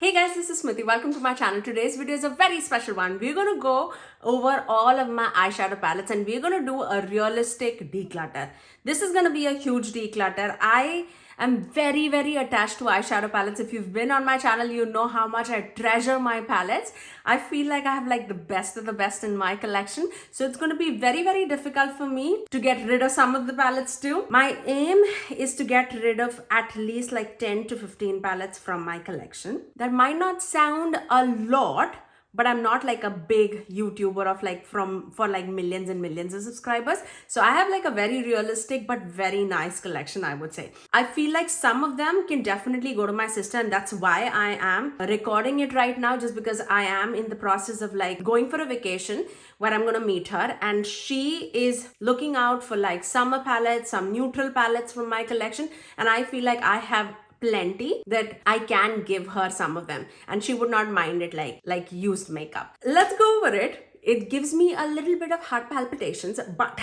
Hey guys, this is Smithy. Welcome to my channel. Today's video is a very special one. We're going to go over all of my eyeshadow palettes and we're going to do a realistic declutter. This is going to be a huge declutter. I am very attached to eyeshadow palettes. If you've been on my channel, you know how much I treasure my palettes. I feel like I have like the best of the best in my collection. So it's going to be very difficult for me to get rid of some of the palettes too. My aim is to get rid of at least like 10 to 15 palettes from my collection. That might not sound a lot, but I'm not like a big YouTuber of like for like millions and millions of subscribers. So I have like a very realistic but very nice collection, I would say. I feel like some of them can definitely go to my sister, and that's why I am recording it right now, just because I am in the process of like going for a vacation where I'm gonna meet her, and she is looking out for like summer palettes, some neutral palettes from my collection, and I feel like I have plenty that I can give her some of them and she would not mind it like used makeup. Let's go over it. It gives me a little bit of heart palpitations, but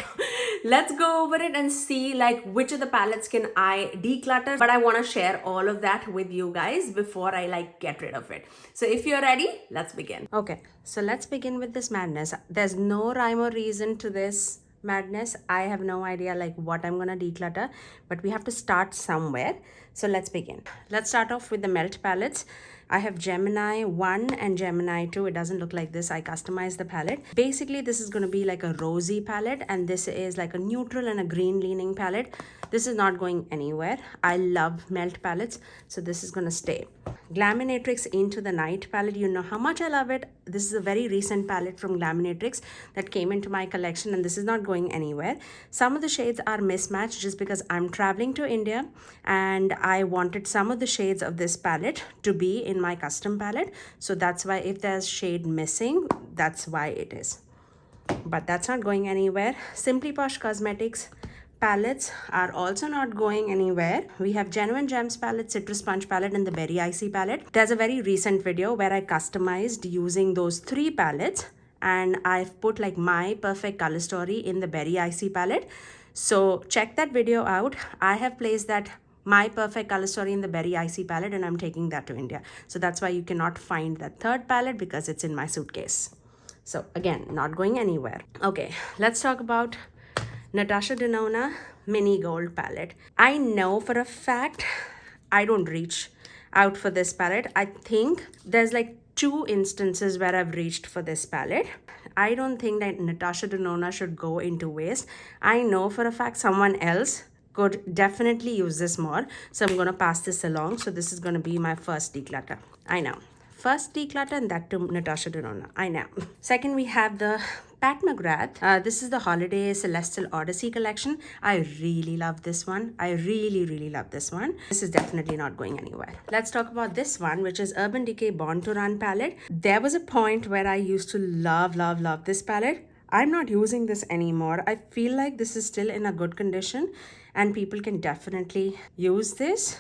let's go over it and see like which of the palettes can I declutter. But I want to share all of that with you guys before I like get rid of it. So if you're ready, let's begin. Okay, so let's begin with this madness. There's no rhyme or reason to this madness. I have no idea like what I'm gonna declutter, but we have to start somewhere. So let's begin. Let's start off with the melt palettes. I have Gemini 1 and Gemini 2. It doesn't look like this. I customized the palette. Basically, this is going to be like a rosy palette, and this is like a neutral and a green leaning palette. This is not going anywhere. I love melt palettes, so this is going to stay. Glaminatrix Into the Night palette. You know how much I love it. This is a very recent palette from Glaminatrix that came into my collection, and this is not going anywhere. Some of the shades are mismatched just because I'm traveling to India and I wanted some of the shades of this palette to be in my custom palette. So that's why if there's shade missing, that's why it is. But that's not going anywhere. Simply Posh Cosmetics palettes are also not going anywhere. We have Genuine Gems palette, Citrus Sponge palette, and the Berry Icy palette. There's a very recent video where I customized using those three palettes, and I've put like my perfect color story in the Berry Icy palette. So check that video out. I have placed that my perfect color story in the Berry Icy palette, and I'm taking that to India. So that's why you cannot find that third palette, because it's in my suitcase. So again, not going anywhere. Okay, let's talk about Natasha Denona Mini Gold palette. I know for a fact I don't reach out for this palette. I think there's like 2 instances where I've reached for this palette. I don't think that Natasha Denona should go into waste. I know for a fact someone else could definitely use this more. So I'm going to pass this along. So this is going to be my first declutter. I know. First declutter, and that to Natasha Denona. I know. Second, we have the Pat McGrath. This is the Holiday Celestial Odyssey collection. I really love this one. I really love this one. This is definitely not going anywhere. Let's talk about this one, which is Urban Decay Born to Run palette. There was a point where I used to love this palette. I'm not using this anymore. I feel like this is still in a good condition and people can definitely use this.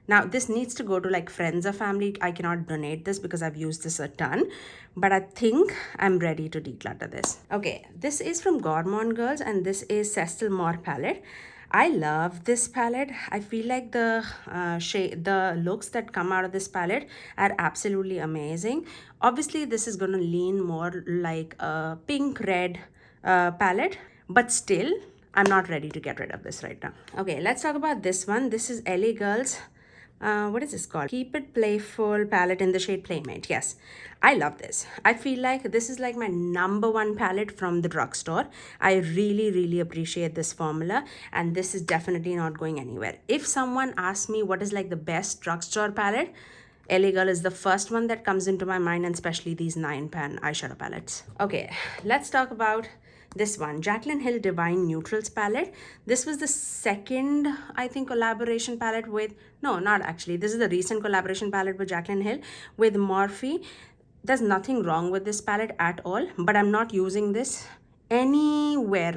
Now, this needs to go to like friends or family. I cannot donate this because I've used this a ton, but I think I'm ready to declutter this. Okay, this is from Gourmand Girls, and this is Cecil Moore palette. I love this palette. I feel like the looks that come out of this palette are absolutely amazing. Obviously, this is going to lean more like a pink red palette, but still, I'm not ready to get rid of this right now. Okay, let's talk about this one. This is LA Girls. What is this called? Keep It Playful palette in the shade Playmate. Yes, I love this. I feel like this is like my #1 palette from the drugstore. I really appreciate this formula, and this is definitely not going anywhere. If someone asks me what is like the best drugstore palette, LA Girl is the first one that comes into my mind, and especially these 9-pan eyeshadow palettes. Okay, let's talk about this one, Jaclyn Hill Divine Neutrals palette. This was the second, I think, collaboration palette with, no, not actually. This is the recent collaboration palette with Jaclyn Hill with Morphe. There's nothing wrong with this palette at all, but I'm not using this anywhere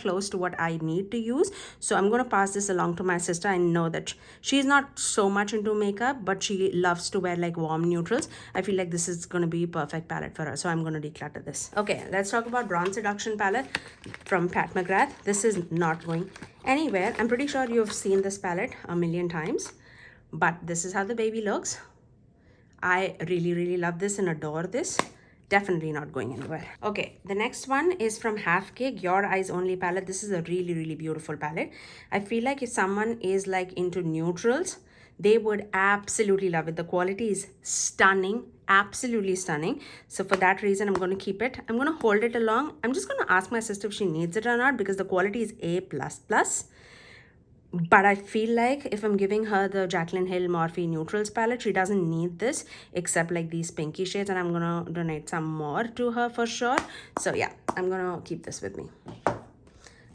close to what I need to use. So I'm going to pass this along to my sister. I know that she's not so much into makeup, but she loves to wear like warm neutrals. I feel like this is going to be perfect palette for her, so I'm going to declutter this. Okay, let's talk about Bronze Seduction palette from Pat McGrath. This is not going anywhere. I'm pretty sure you've seen this palette a million times, but this is how the baby looks. I really love this and adore this. Definitely not going anywhere. Okay, the next one is from Half Cake, Your Eyes Only palette. This is a really beautiful palette. I feel like if someone is like into neutrals, they would absolutely love it. The quality is stunning, absolutely stunning. So for that reason, I'm going to keep it. I'm going to hold it along. I'm just going to ask my sister if she needs it or not, because the quality is A++. But I feel like if I'm giving her the Jaclyn Hill Morphe Neutrals palette, she doesn't need this except like these pinky shades, and I'm gonna donate some more to her for sure. So yeah, I'm gonna keep this with me.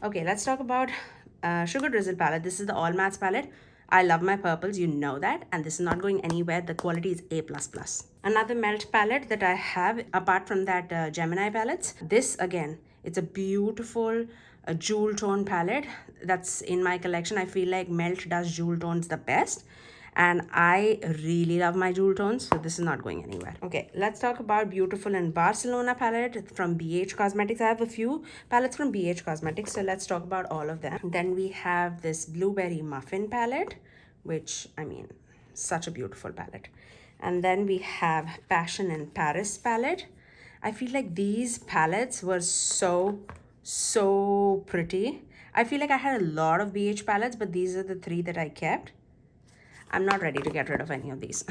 Okay, let's talk about Sugar Drizzle palette. This is the All Mattes palette. I love my purples, you know that, and this is not going anywhere. The quality is A++. Another melt palette that I have, apart from that Gemini palettes, this again, it's a beautiful jewel tone palette that's in my collection. I feel like Melt does jewel tones the best, and I really love my jewel tones, so this is not going anywhere. Okay, let's talk about Beautiful in Barcelona palette from BH Cosmetics. I have a few palettes from BH Cosmetics, so let's talk about all of them. Then we have this Blueberry Muffin palette, which, I mean, such a beautiful palette. And then we have Passion in Paris palette. I feel like these palettes were so pretty. I feel like I had a lot of BH palettes, but these are the three that I kept. I'm not ready to get rid of any of these.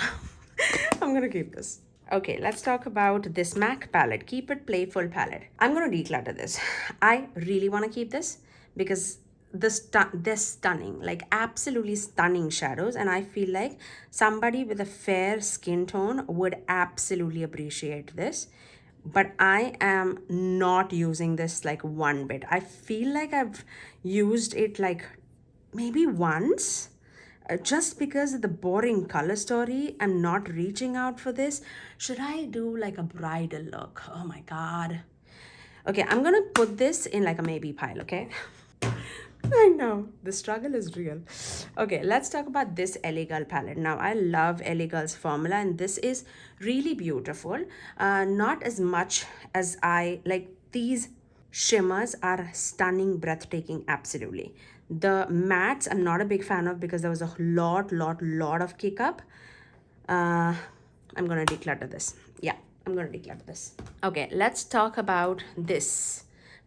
I'm gonna keep this. Okay, let's talk about this MAC palette, Keep It Playful palette. I'm gonna declutter this. I really wanna keep this because they're stunning, like absolutely stunning shadows, and I feel like somebody with a fair skin tone would absolutely appreciate this. But I am not using this like one bit. I feel like I've used it like maybe once, just because of the boring color story. I'm not reaching out for this. Should I do like a bridal look? Oh my god. Okay, I'm gonna put this in like a maybe pile, okay? I know, the struggle is real. Okay, let's talk about this LA Girl palette. Now, I love LA Girl's formula, and this is really beautiful. Not as much as I like these shimmers are stunning, breathtaking, absolutely. The mattes, I'm not a big fan of because there was a lot of kick up. I'm gonna declutter this. Yeah, I'm gonna declutter this. Okay, let's talk about this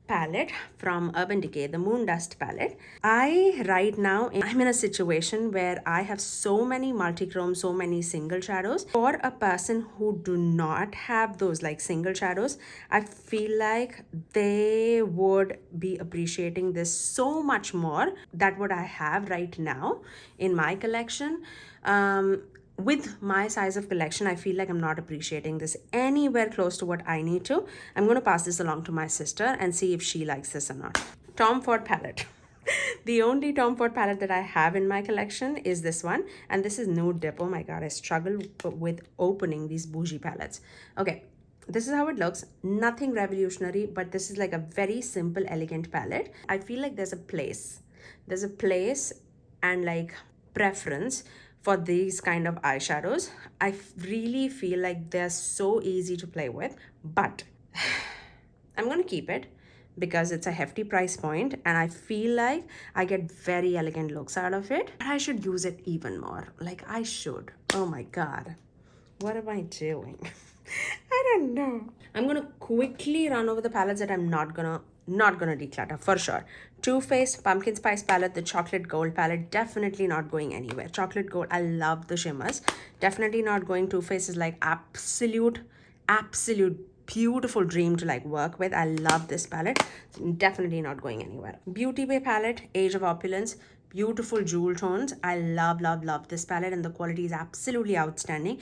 palette from Urban Decay, the Moon Dust palette. Right now, I'm in a situation where I have so many multi-chrome, so many single shadows. For a person who do not have those like single shadows, I feel like they would be appreciating this so much more than what I have right now in my collection. With my size of collection, I feel like I'm not appreciating this anywhere close to what I need to. I'm going to pass this along to my sister and see if she likes this or not. Tom Ford palette. The only Tom Ford palette that I have in my collection is this one, and this is Nude Dip. Oh my god, I struggle with opening these bougie palettes. Okay, this is how it looks. Nothing revolutionary, but this is like a very simple, elegant palette. I feel like there's a place and like preference for these kind of eyeshadows. I really feel like they're so easy to play with, but I'm gonna keep it because it's a hefty price point, and I feel like I get very elegant looks out of it. But I should use it even more. Like I should. Oh my god. What am I doing? I don't know. I'm gonna quickly run over the palettes that I'm not gonna declutter for sure. Too Faced Pumpkin Spice palette, the Chocolate Gold palette, definitely not going anywhere. Chocolate Gold, I love the shimmers. Definitely not going. Too Faced is like absolute beautiful dream to like work with. I love this palette. Definitely not going anywhere. Beauty Bay palette, Age of Opulence, beautiful jewel tones. I love this palette, and the quality is absolutely outstanding.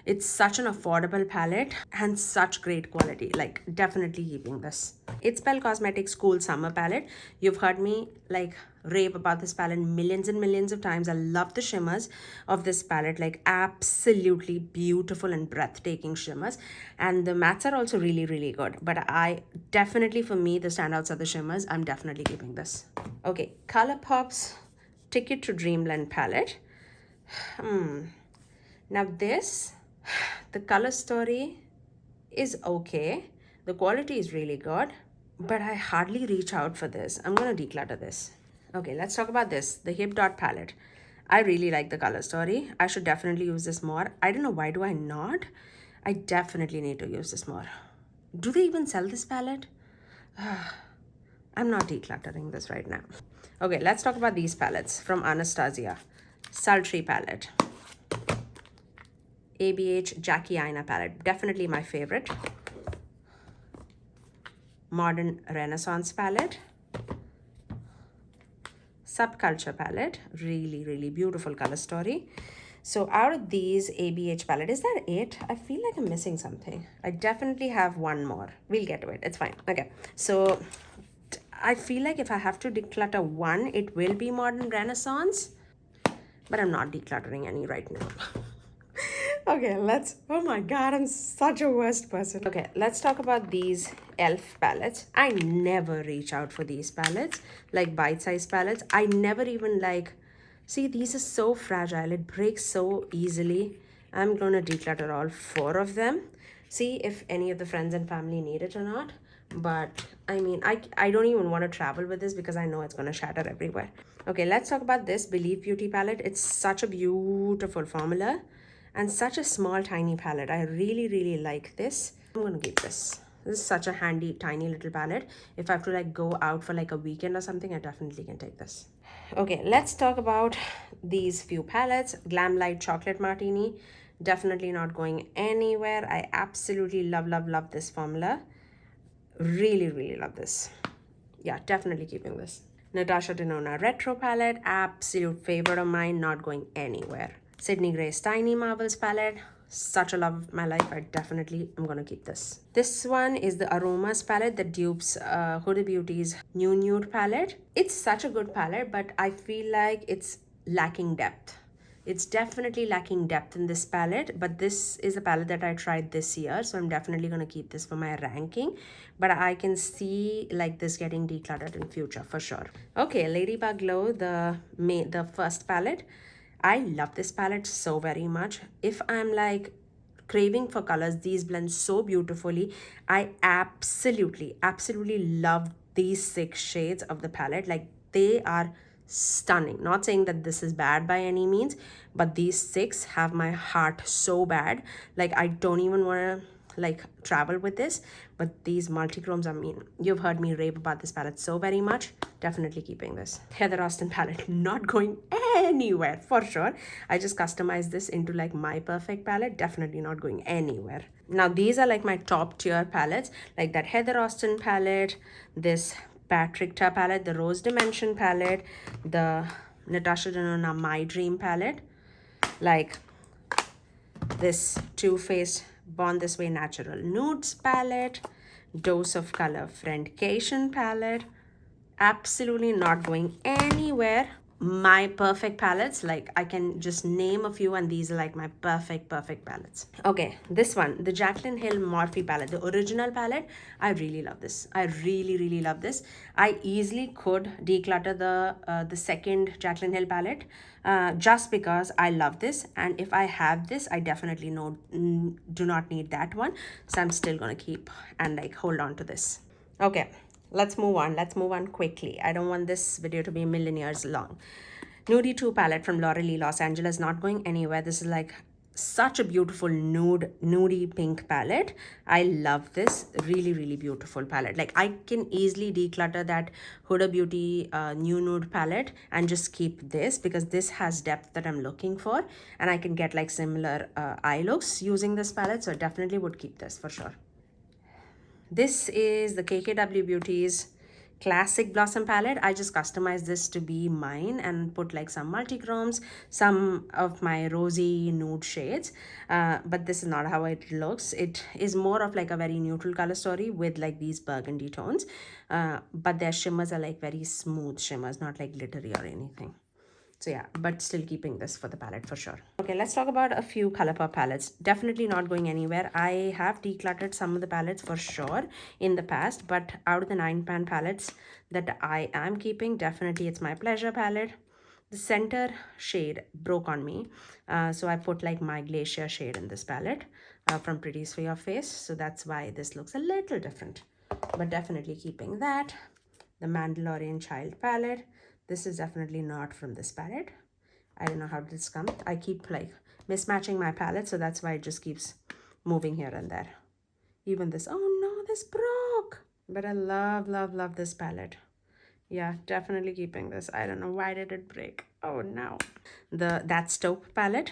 It's such an affordable palette and such great quality. Like definitely keeping this. It's Belle Cosmetics Cool Summer palette. You've heard me like rave about this palette millions and millions of times. I love the shimmers of this palette, like absolutely beautiful and breathtaking shimmers, and the mattes are also really good, but I definitely, for me, the standouts are the shimmers. I'm definitely keeping this. Okay, ColourPop's Ticket to Dreamland palette. Now this, the color story is okay, the quality is really good, but I hardly reach out for this. I'm gonna declutter this. Okay, let's talk about this, the Hip Dot palette. I really like the color story. I should definitely use this more. I don't know, why do I not? I definitely need to use this more. Do they even sell this palette? I'm not decluttering this right now. Okay, let's talk about these palettes from Anastasia. Sultry palette. ABH Jackie Aina palette. Definitely my favorite. Modern Renaissance palette. Subculture palette. Really, really beautiful color story. So out of these ABH palette, is that it? I feel like I'm missing something. I definitely have one more. We'll get to it. It's fine. Okay. So I feel like if I have to declutter one, it will be Modern Renaissance. But I'm not decluttering any right now. Okay, oh my god, I'm such a worst person. Okay, let's talk about these e.l.f. palettes. I never reach out for these palettes, like bite-size palettes. I never even like, see, these are so fragile. It breaks so easily. I'm gonna declutter all 4 of them. See if any of the friends and family need it or not. But I mean, I don't even want to travel with this because I know it's gonna shatter everywhere. Okay, let's talk about this Believe Beauty palette. It's such a beautiful formula and such a small tiny palette. I really, really like this. I'm gonna keep this. This is such a handy tiny little palette. If I have to like go out for like a weekend or something, I definitely can take this. Okay, let's talk about these few palettes. Glam Light Chocolate Martini, definitely not going anywhere. I absolutely love, love, love this formula. Really, really love this. Yeah, definitely keeping this. Natasha Denona Retro palette, absolute favorite of mine, not going anywhere. Sydney Grace Tiny Marvels palette, such a love of my life. I definitely am gonna keep this. This one is the Aromas palette that dupes Huda Beauty's New Nude palette. It's such a good palette, but I feel like it's lacking depth. It's definitely lacking depth in this palette, but this is a palette that I tried this year, so I'm definitely going to keep this for my ranking. But I can see like this getting decluttered in future for sure. Okay, Ladybug Glow, the first palette. I love this palette so very much. If I'm like craving for colors, these blend so beautifully. I absolutely love these 6 shades of the palette. Like, they are stunning. Not saying that this is bad by any means, but these 6 have my heart so bad. Like, I don't even want to like travel with this. But these multichromes, I mean, you've heard me rave about this palette so very much. Definitely keeping this. Heather Austin palette, not going anywhere for sure. I just customized this into like my perfect palette. Definitely not going anywhere. Now these are like my top tier palettes, like that Heather Austin palette, this Patrick Ta palette, the Rose Dimension palette, the Natasha Denona My Dream palette, like this Too Faced Born This Way Natural Nudes palette, Dose of Color Friendcation palette. Absolutely not going anywhere. My perfect palettes, like I can just name a few, and these are like my perfect palettes. Okay, this one, the Jaclyn Hill Morphe palette, the original palette. I really love this. I really love this. I easily could declutter the second Jaclyn Hill palette just because I love this, and if I have this, I definitely do not need that one, so I'm still gonna keep and like hold on to this. Okay, let's move on quickly. I don't want this video to be a million years long. Nudie 2 palette from Laura Lee Los Angeles, not going anywhere. This is like such a beautiful nudie pink palette. I love this. Really beautiful palette. Like, I can easily declutter that Huda Beauty new nude palette and just keep this, because this has depth that I'm looking for, and I can get like similar eye looks using this palette, so I definitely would keep this for sure. This is the KKW Beauty's Classic Blossom palette. I just customized this to be mine and put like some multichromes, some of my rosy nude shades. But this is not how it looks. It is more of like a very neutral color story with like these burgundy tones. But their shimmers are like very smooth shimmers, not like glittery or anything. So yeah, but still keeping this for the palette for sure. Okay, let's talk about a few ColourPop palettes. Definitely not going anywhere. I have decluttered some of the palettes for sure in the past, but out of the 9-pan palettes that I am keeping, definitely it's my Pleasure palette. The center shade broke on me, so I put like my Glacier shade in this palette from Pretties for Your Face. So that's why this looks a little different, but definitely keeping that. The Mandalorian Child palette. This is definitely not from this palette. I don't know how this comes. I keep like mismatching my palette, so that's why it just keeps moving here and there. Even this, oh no, this broke. But I love this palette. Yeah, definitely keeping this. I don't know, why did it break? Oh no. That Taupe palette,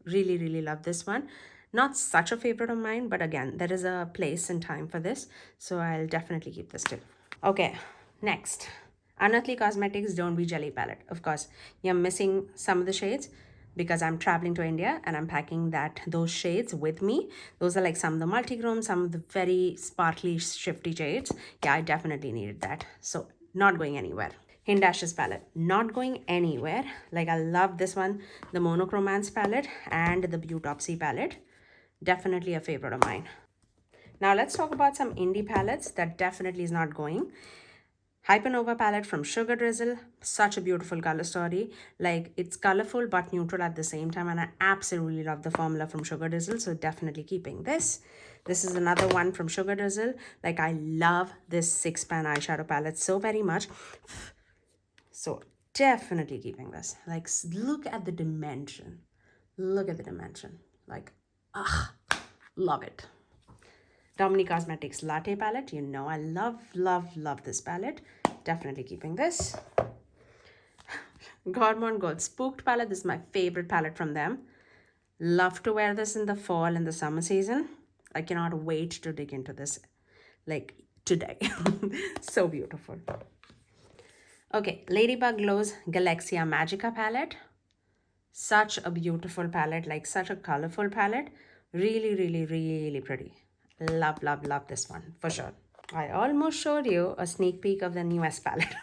really love this one. Not such a favorite of mine, but again, there is a place and time for this, so I'll definitely keep this too. Okay, next, Unearthly Cosmetics Don't Be Jelly palette. Of course, you're missing some of the shades because I'm traveling to India and I'm packing those shades with me. Those are like some of the multi-chrome, some of the very sparkly, shifty shades. Yeah, I definitely needed that. So not going anywhere. Hindash's palette, not going anywhere. Like I love this one, the Monochromance palette and the Beautopsy palette. Definitely a favorite of mine. Now let's talk about some indie palettes that definitely is not going. Hypernova palette from Sugar Drizzle, such a beautiful color story. Like it's colorful but neutral at the same time, and I absolutely love the formula from Sugar Drizzle, so definitely keeping this. This is another one from Sugar Drizzle. Like I love this 6-pan eyeshadow palette so very much. So definitely keeping this. Like look at the dimension. Look at the dimension. Like, love it. Dominique Cosmetics Latte palette. You know I love this palette. Definitely keeping this. Gourmand Gold Spooked palette. This is my favorite palette from them. Love to wear this in the fall and the summer season. I cannot wait to dig into this like today. So beautiful. Okay, Ladybug Glow's Galaxia Magica palette. Such a beautiful palette, like such a colorful palette. Really pretty. Love this one for sure. I almost showed you a sneak peek of the US palette.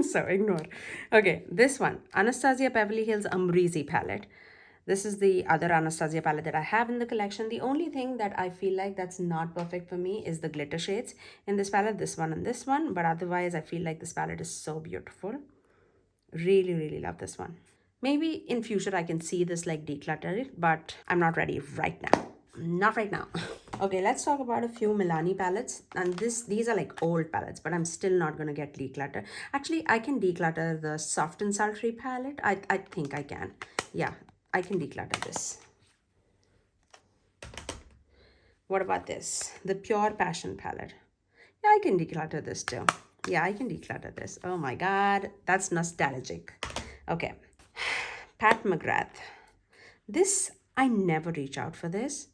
So ignore. Okay, this one, Anastasia Beverly Hills Amrezy palette. This is the other Anastasia palette that I have in the collection. The only thing that I feel like that's not perfect for me is the glitter shades in this palette, this one and this one. But otherwise, I feel like this palette is so beautiful. Really love this one. Maybe in future I can see this like declutter it, but I'm not ready right now. Not right now. Okay, let's talk about a few Milani palettes. And these are like old palettes, but I'm still not going to get declutter. Actually, I can declutter the Soft and Sultry palette. I think I can. Yeah, I can declutter this. What about this? The Pure Passion palette. Yeah, I can declutter this too. Yeah, I can declutter this. Oh my God, that's nostalgic. Okay. Pat McGrath. This, I never reach out for this.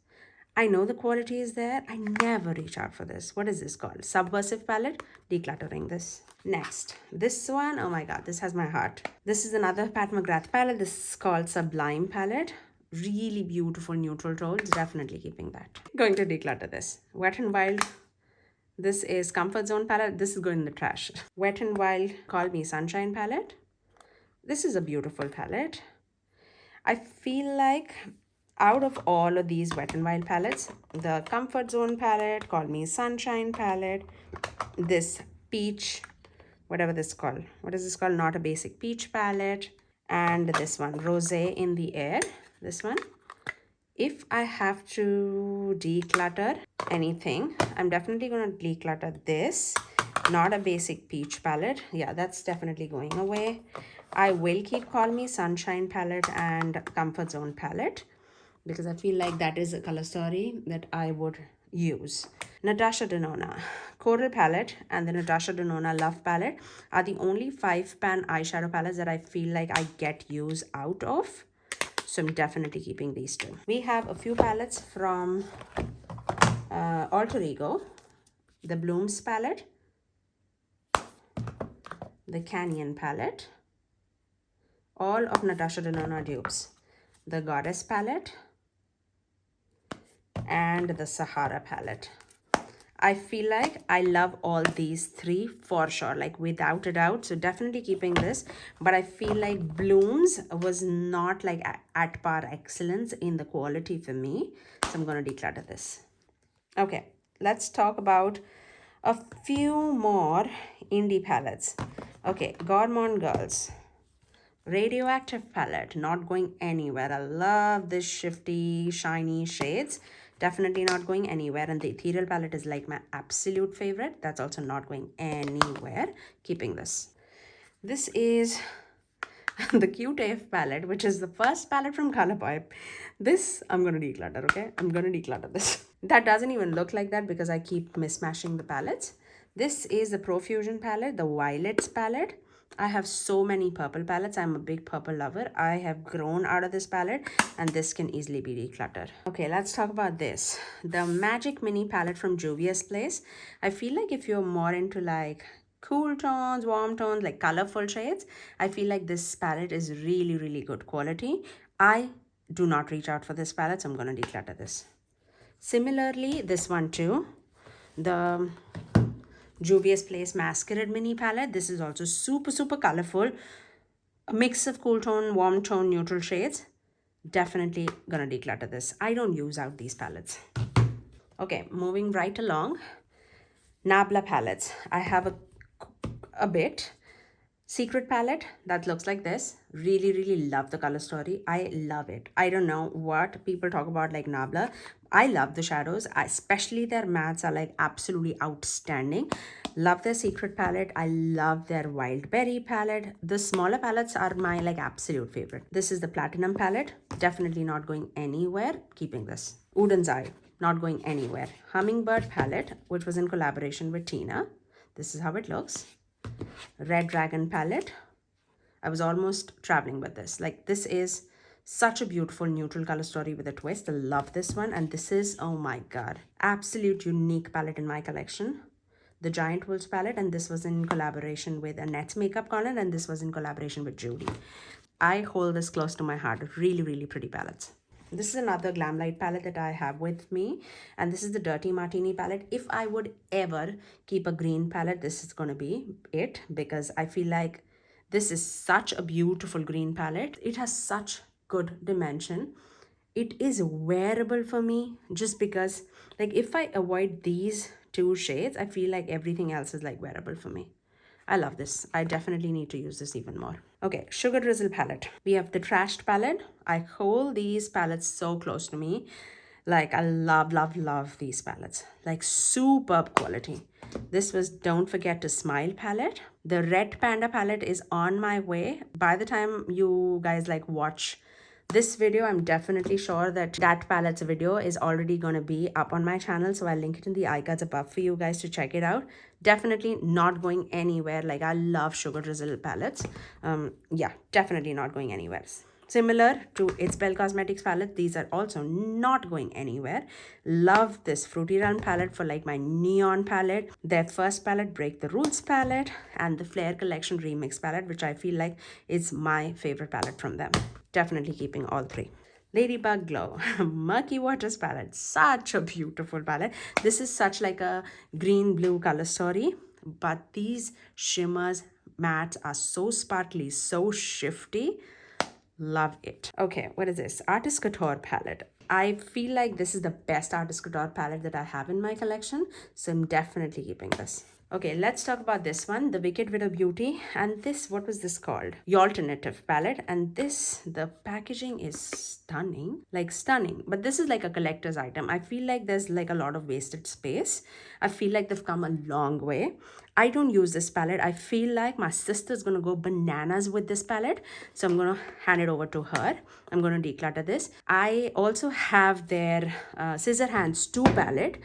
I know the quality is there. I never reach out for this. What is this called? Subversive palette. Decluttering this. Next, this one. Oh my God, this has my heart. This is another Pat McGrath palette. This is called Sublime palette. Really beautiful neutral tones. Definitely keeping that. Going to declutter this. Wet n Wild. This is Comfort Zone palette. This is going in the trash. Wet n Wild Call Me Sunshine palette. This is a beautiful palette. I feel like out of all of these Wet n Wild palettes, the Comfort Zone palette, Call Me Sunshine palette, this peach, whatever this is called. What is this called? Not a Basic Peach palette. And this one, Rosé in the Air. This one. If I have to declutter anything, I'm definitely going to declutter this. Not a Basic Peach palette. Yeah, that's definitely going away. I will keep Call Me Sunshine palette and Comfort Zone palette, because I feel like that is a color story that I would use. Natasha Denona Coral palette and the Natasha Denona Love palette are the only 5-pan eyeshadow palettes that I feel like I get use out of. So I'm definitely keeping these two. We have a few palettes from Alter Ego. The Blooms palette. The Canyon palette. All of Natasha Denona dupes. The Goddess palette. And the Sahara palette. I feel like I love all these three for sure, like without a doubt. So definitely keeping this. But I feel like Blooms was not like at par excellence in the quality for me. So I'm going to declutter this. Okay, let's talk about a few more indie palettes. Okay, Gourmand Girls. Radioactive palette, not going anywhere. I love this shifty, shiny shades. Definitely not going anywhere. And the Ethereal palette is like my absolute favorite. That's also not going anywhere. Keeping this. This is the Cute AF palette, which is the first palette from Colourpop. This I'm going to declutter, okay? I'm going to declutter this. That doesn't even look like that because I keep mismatching the palettes. This is the Profusion palette, the Violets palette. I have so many purple palettes. I'm a big purple lover. I have grown out of this palette and this can easily be decluttered. Okay, let's talk about this. The Magic Mini palette from Juvia's Place. I feel like if you're more into like cool tones, warm tones, like colorful shades, I feel like this palette is really, really good quality. I do not reach out for this palette, so I'm going to declutter this. Similarly, this one too. The Juvia's Place Masquerade Mini Palette. This is also super colorful. A mix of cool tone, warm tone, neutral shades. Definitely gonna declutter this. I don't use out these palettes. Okay, moving right along. Nabla palettes. I have a bit. Secret palette that looks like this. Really love the color story. I love it. I don't know what people talk about like Nabla. I love the shadows, especially their mattes are like absolutely outstanding. Love their secret palette. I love their wild berry palette. The smaller palettes are my like absolute favorite. This is the platinum palette. Definitely not going anywhere. Keeping this. Wooden's Eye. Not going anywhere. Hummingbird palette, which was in collaboration with Tina. This is how it looks. Red Dragon palette. I was almost traveling with this. Like this is such a beautiful neutral color story with a twist. I love this one. And this is, oh my god, absolute unique palette in my collection. The Giant Wolves palette, and this was in collaboration with Annette's makeup palette, and this was in collaboration with Judy. I hold this close to my heart. Really pretty palettes. This is another Glamlight palette that I have with me, and this is the Dirty Martini palette. If I would ever keep a green palette, this is going to be it, because I feel like this is such a beautiful green palette. It has such good dimension. It is wearable for me just because like if I avoid these two shades, I feel like everything else is like wearable for me. I love this. I definitely need to use this even more. Okay, Sugar Drizzle palette. We have the Trashed palette. I hold these palettes so close to me. Like I love these palettes. Like superb quality. This was Don't Forget to Smile palette. The Red Panda palette is on my way. By the time you guys like watch this video, I'm definitely sure that that palette's video is already going to be up on my channel, so I'll link it in the eye cards above for you guys to check it out. Definitely not going anywhere. Like I love Sugar Drizzle palettes. Yeah, definitely not going anywhere. Similar to It's Belle Cosmetics palette, these are also not going anywhere. Love this Fruity Run palette for like my neon palette. Their first palette, Break the Rules palette, and the Flare Collection Remix palette, which I feel like is my favorite palette from them. Definitely keeping all three. Ladybug Glow Murky Waters palette. Such a beautiful palette. This is such like a green blue color story, but these shimmers mattes are so sparkly, so shifty. Love it. Okay, what is this? Artist Couture palette. I feel like this is the best Artist Couture palette that I have in my collection, so I'm definitely keeping this. Okay, let's talk about this one, the Wicked Widow Beauty, and this, what was this called? The Alternative palette, and this, the packaging is stunning, like stunning, but this is like a collector's item. I feel like there's like a lot of wasted space. I feel like they've come a long way. I don't use this palette. I feel like my sister's gonna go bananas with this palette, so I'm gonna hand it over to her. I'm gonna declutter this. I also have their Scissorhands 2 palette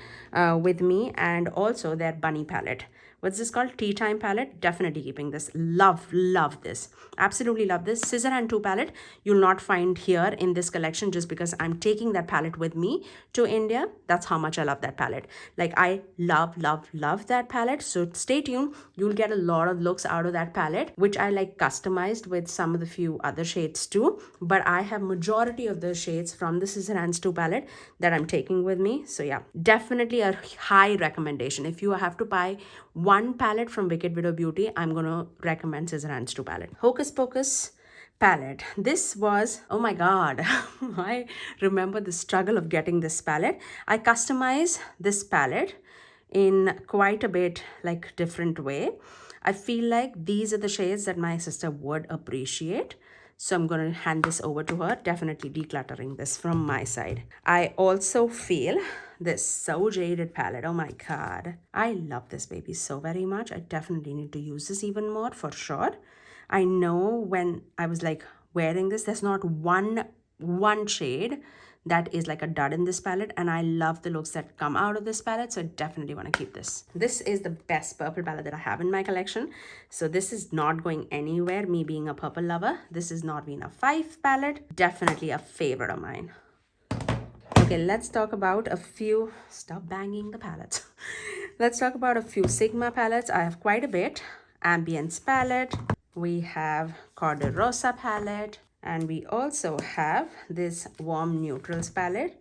with me, and also their Bunny palette. What's this called? Tea Time palette. Definitely keeping this. Love this. Absolutely love this. Scissorhand 2 palette you'll not find here in this collection just because I'm taking that palette with me to India. That's how much I love that palette. Like I love that palette. So stay tuned. You'll get a lot of looks out of that palette, which I like customized with some of the few other shades too. But I have majority of the shades from the Scissorhands 2 palette that I'm taking with me. So yeah, definitely a high recommendation. If you have to buy one palette from Wicked Widow Beauty, I'm going to recommend Scissorhands 2 palette. Hocus Pocus palette. This was, oh my god, I remember the struggle of getting this palette. I customize this palette in quite a bit like different way. I feel like these are the shades that my sister would appreciate. So I'm going to hand this over to her, definitely decluttering this from my side. I also feel this So Jaded palette. Oh my god. I love this baby so very much. I definitely need to use this even more for sure. I know when I was like wearing this, there's not one shade that is like a dud in this palette, and I love the looks that come out of this palette, so I definitely want to keep this. This is the best purple palette that I have in my collection, so this is not going anywhere, me being a purple lover. This is Norvina 5 palette, definitely a favorite of mine. Okay, let's talk about a few, stop banging the palettes. Let's talk about a few Sigma palettes. I have quite a bit. Ambience palette, we have Corder Rosa palette, and we also have this Warm Neutrals palette.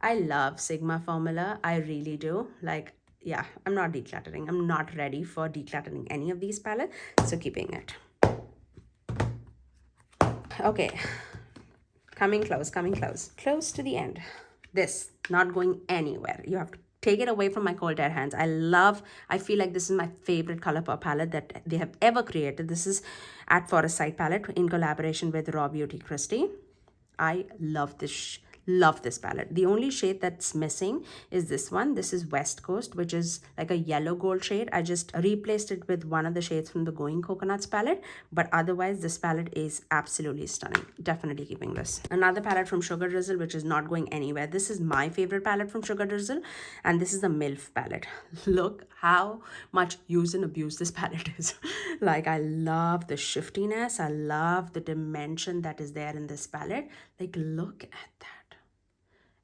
I love Sigma formula, I really do. Like, yeah, I'm not decluttering. I'm not ready for decluttering any of these palettes, so keeping it. Okay, coming close to the end. This not going anywhere. You have to take it away from my cold dead hands. I feel like this is my favorite color palette that they have ever created. This is at Forest Side palette in collaboration with Raw Beauty Christie. I love this palette. The only shade that's missing is this one. This is West Coast, which is like a yellow gold shade. I just replaced it with one of the shades from the Going Coconuts palette, but otherwise this palette is absolutely stunning. Definitely keeping this. Another palette from Sugar Drizzle, which is not going anywhere. This is my favorite palette from Sugar Drizzle, and this is the MILF palette. Look how much use and abuse this palette is. Like, I love the shiftiness. I love the dimension that is there in this palette. Like, look at that.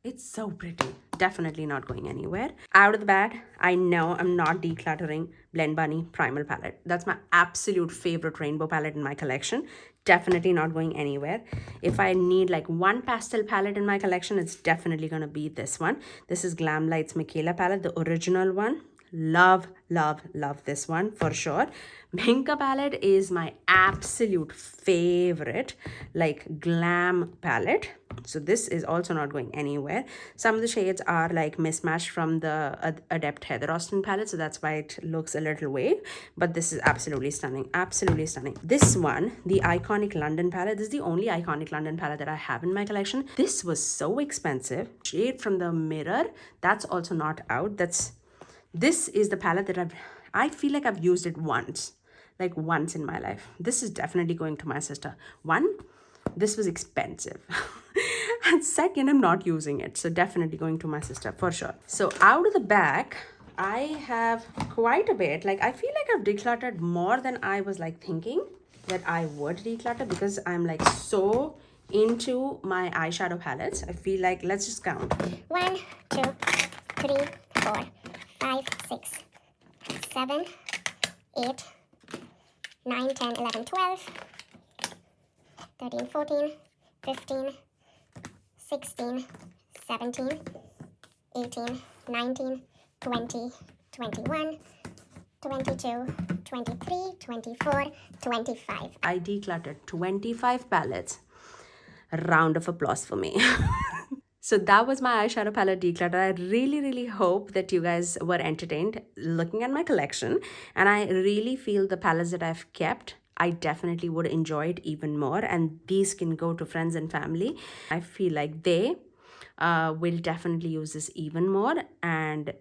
It's so pretty. Definitely not going anywhere. Out of the bat, I know I'm not decluttering Blend Bunny Primal palette. That's my absolute favorite rainbow palette in my collection. Definitely not going anywhere. If I need like one pastel palette in my collection, it's definitely going to be this one. This is Glam Light's Michaela palette, the original one. Love this one for sure. Minka palette is my absolute favorite, like glam palette. So this is also not going anywhere. Some of the shades are like mismatched from the Adept Heather Austin palette, so that's why it looks a little wave, but this is absolutely stunning. This one, the Iconic London palette, this is the only Iconic London palette that I have in my collection. This was so expensive. Shade from the Mirror, that's also not out. This is the palette that I feel like I've used it once in my life. This is definitely going to my sister. One, this was expensive. And second, I'm not using it. So definitely going to my sister for sure. So out of the back, I have quite a bit. Like, I feel like I've decluttered more than I was like thinking that I would declutter, because I'm like so into my eyeshadow palettes. I feel like, let's just count. 1, 2, 3, 4, 5, 6, 7, 8, 9, 10, 11, 12, 13, 14, 15, 16, 17, 18, 19, 20, 21, 22, 23, 24, 25. I decluttered 25 palettes. A round of applause for me. So that was my eyeshadow palette declutter. I really hope that you guys were entertained looking at my collection. And I really feel the palettes that I've kept, I definitely would enjoy it even more. And these can go to friends and family. I feel like they will definitely use this even more. And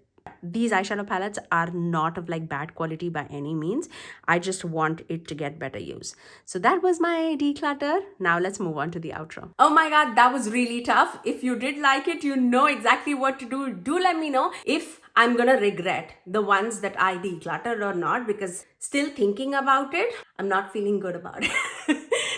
these eyeshadow palettes are not of like bad quality by any means. I just want it to get better use. So that was my declutter. Now let's move on to the outro. Oh my god, that was really tough. If you did like it, you know exactly what to do. Do let me know if I'm gonna regret the ones that I decluttered or not, because still thinking about it, I'm not feeling good about it.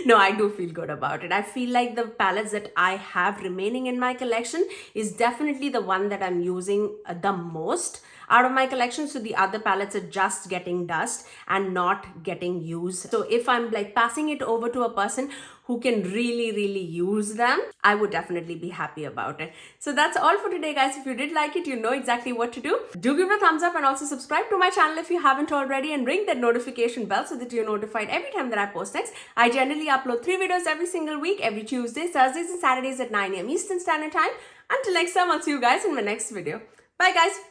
No, I do feel good about it. I feel like the palettes that I have remaining in my collection is definitely the one that I'm using the most out of my collection. So the other palettes are just getting dust and not getting used. So if I'm like passing it over to a person who can really use them, I would definitely be happy about it. So that's all for today, guys. If you did like it, you know exactly what to do. Do give it a thumbs up and also subscribe to my channel if you haven't already, and ring that notification bell so that you're notified every time that I post next. I generally upload 3 videos every single week, every Tuesdays, Thursdays and Saturdays at 9 AM Eastern Standard Time. Until next time, I'll see you guys in my next video. Bye guys.